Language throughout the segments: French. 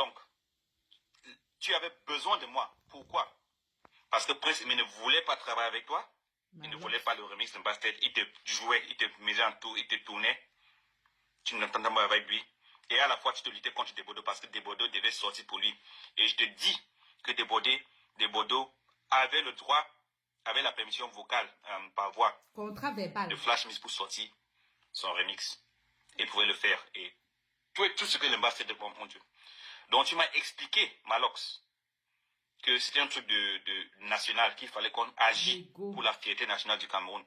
Donc, tu avais besoin de moi. Pourquoi? Parce que Prince Aimé ne voulait pas travailler avec toi. Il ne voulait pas le remix de Bastard. Il te jouait, il te mettait en tout, il te tournait. Tu n'entendais pas avec lui. Et à la fois, tu te luttais contre Desbordeaux parce que Desbordeaux devait sortir pour lui. Et je te dis que Desbordeaux avait le droit, avait la permission vocale par voix Contrat verbal de Flash Miss pour sortir son remix. Il pouvait le faire. Et tout ce que le Bastard de mon Dieu. Donc tu m'as expliqué, Malox, que c'était un truc de national, qu'il fallait qu'on agisse pour la fierté nationale du Cameroun.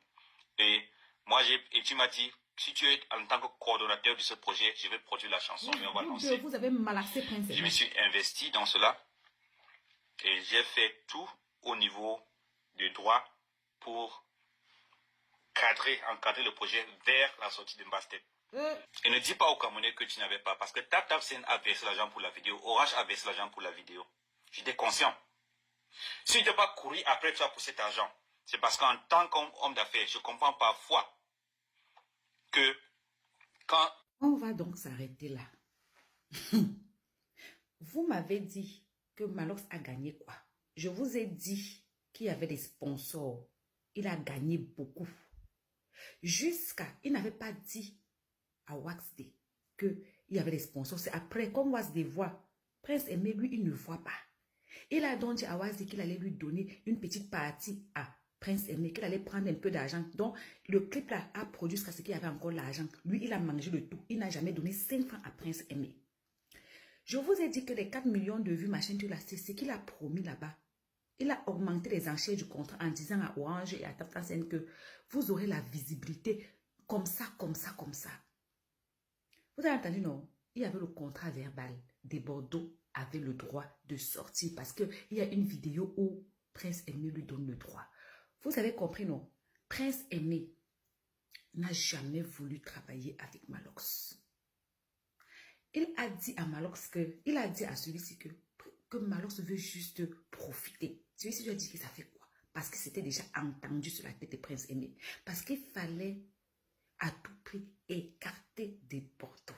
Et moi, tu m'as dit, si tu es en tant que coordonnateur de ce projet, je vais produire la chanson et on va lancer. Vous avez malaxé Prince Aimé. Je me suis investi dans cela et j'ai fait tout au niveau du droit pour encadrer le projet vers la sortie de Mbastet. Et ne dis pas aux Camerounais que tu n'avais pas, parce que TapTapSend a versé l'argent pour la vidéo, Orange a versé l'argent pour la vidéo. J'étais conscient. Si je n'ai pas couru après toi pour cet argent, c'est parce qu'en tant qu'homme d'affaires, je comprends parfois que quand... On va donc s'arrêter là. Vous m'avez dit que Malox a gagné quoi? Je vous ai dit qu'il y avait des sponsors. Il a gagné beaucoup. Il n'avait pas dit à Waxday qu'il y avait des sponsors. C'est après, comme Waxday voit, Prince Aimé, lui, il ne voit pas. Il a donc dit à Waxday qu'il allait lui donner une petite partie à Prince Aimé, qu'il allait prendre un peu d'argent. Donc, le clip là a produit jusqu'à ce qu'il y avait encore l'argent. Lui, il a mangé le tout. Il n'a jamais donné 5 francs à Prince Aimé. Je vous ai dit que les 4 millions de vues, machin, c'est ce qu'il a promis là-bas. Il a augmenté les enchères du contrat en disant à Orange et à TapTapSend que vous aurez la visibilité comme ça, comme ça, comme ça. Vous avez entendu, non? Il y avait le contrat verbal. Desbordeaux avait le droit de sortir parce qu'il y a une vidéo où Prince Aimé lui donne le droit. Vous avez compris, non? Prince Aimé n'a jamais voulu travailler avec Malox. Il a dit à Malox il a dit à celui-ci que Malox veut juste profiter. Celui-ci lui a dit que ça fait quoi? Parce que c'était déjà entendu sur la tête de Prince Aimé. Parce qu'il fallait à tout prix écarter Desbordeaux.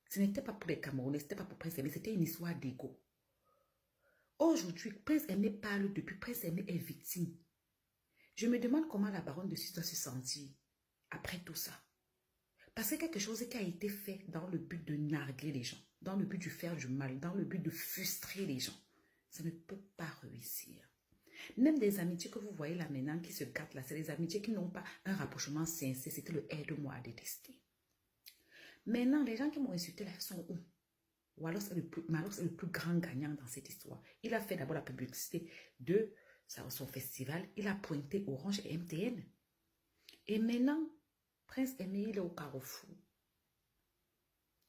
Ce n'était pas pour les Camerounais, ce n'était pas pour Prince Aimé, c'était une histoire d'ego. Aujourd'hui, Prince Aimé parle depuis, Prince Aimé est victime. Je me demande comment la baronne de Suisse doit se sentir après tout ça. Parce que quelque chose qui a été fait dans le but de narguer les gens, dans le but de faire du mal, dans le but de frustrer les gens, ça ne peut pas réussir. Même des amitiés que vous voyez là maintenant qui se gâtent là, c'est des amitiés qui n'ont pas un rapprochement sincère, c'était le aide-moi à détester. Maintenant, les gens qui m'ont insulté là, sont où? Malox est le plus grand gagnant dans cette histoire. Il a fait d'abord la publicité de son festival, il a pointé Orange et MTN. Et maintenant, Prince Aimé, il est au carrefour.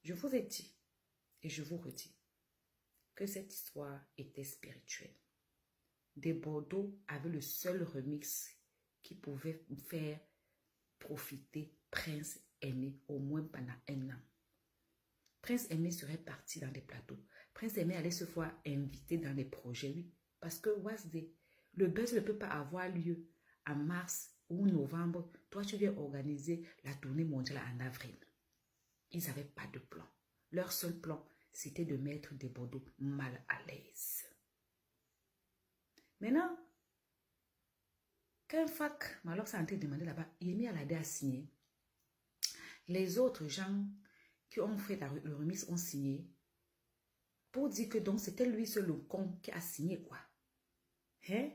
Je vous ai dit, et je vous redis, que cette histoire était spirituelle. Desbordeaux avait le seul remix qui pouvait faire profiter Prince Aimé au moins pendant 1 an. Prince Aimé serait parti dans des plateaux. Prince Aimé allait se voir invité dans des projets, oui. Parce que Waxday, le buzz ne peut pas avoir lieu en mars ou novembre. Toi, tu viens organiser la tournée mondiale en avril. Ils n'avaient pas de plan. Leur seul plan, c'était de mettre Desbordeaux mal à l'aise. Maintenant, quand FAC, Malox a été demandé là-bas, Yemi Alade a signé. Les autres gens qui ont fait le remix ont signé pour dire que donc c'était lui seul le con qui a signé quoi. Hein?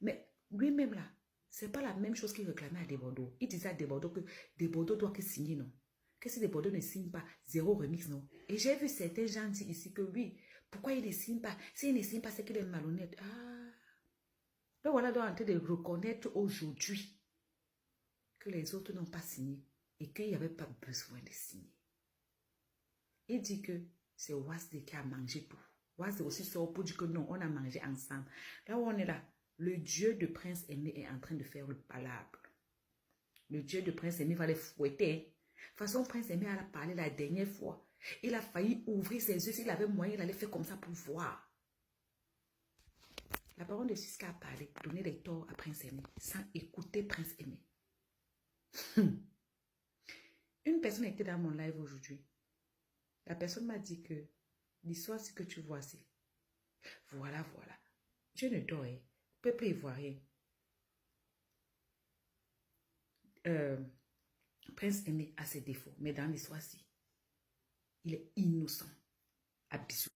Mais lui-même là, c'est pas la même chose qu'il réclamait à Desbordeaux. Il disait à Desbordeaux que Desbordeaux doit que signer, non? Que si Desbordeaux ne signe pas, 0 remix, non? Et j'ai vu certains gens dire ici que oui, pourquoi il ne signe pas? S'il ne signe pas, c'est qu'il est malhonnête. Ah! Donc voilà, donc en train de reconnaître aujourd'hui que les autres n'ont pas signé et qu'il n'y avait pas besoin de signer. Il dit que c'est Waxday qui a mangé tout. Waxday aussi sort pour dire que non, on a mangé ensemble. Là où on est là, le dieu de Prince Aimé est en train de faire le palabre. Le dieu de Prince Aimé va les fouetter. De toute façon, Prince Aimé a parlé la dernière fois. Il a failli ouvrir ses yeux. S'il avait moyen, il allait faire comme ça pour voir. La baronne de Siska a parlé, donné les torts à Prince Aimé, sans écouter Prince Aimé. Une personne était dans mon live aujourd'hui. La personne m'a dit que l'histoire que tu vois, c'est... Voilà, voilà. Je ne dors, hein. Peuple ivoirien. Prince Aimé a ses défauts, mais dans l'histoire-ci, il est innocent. À bisous.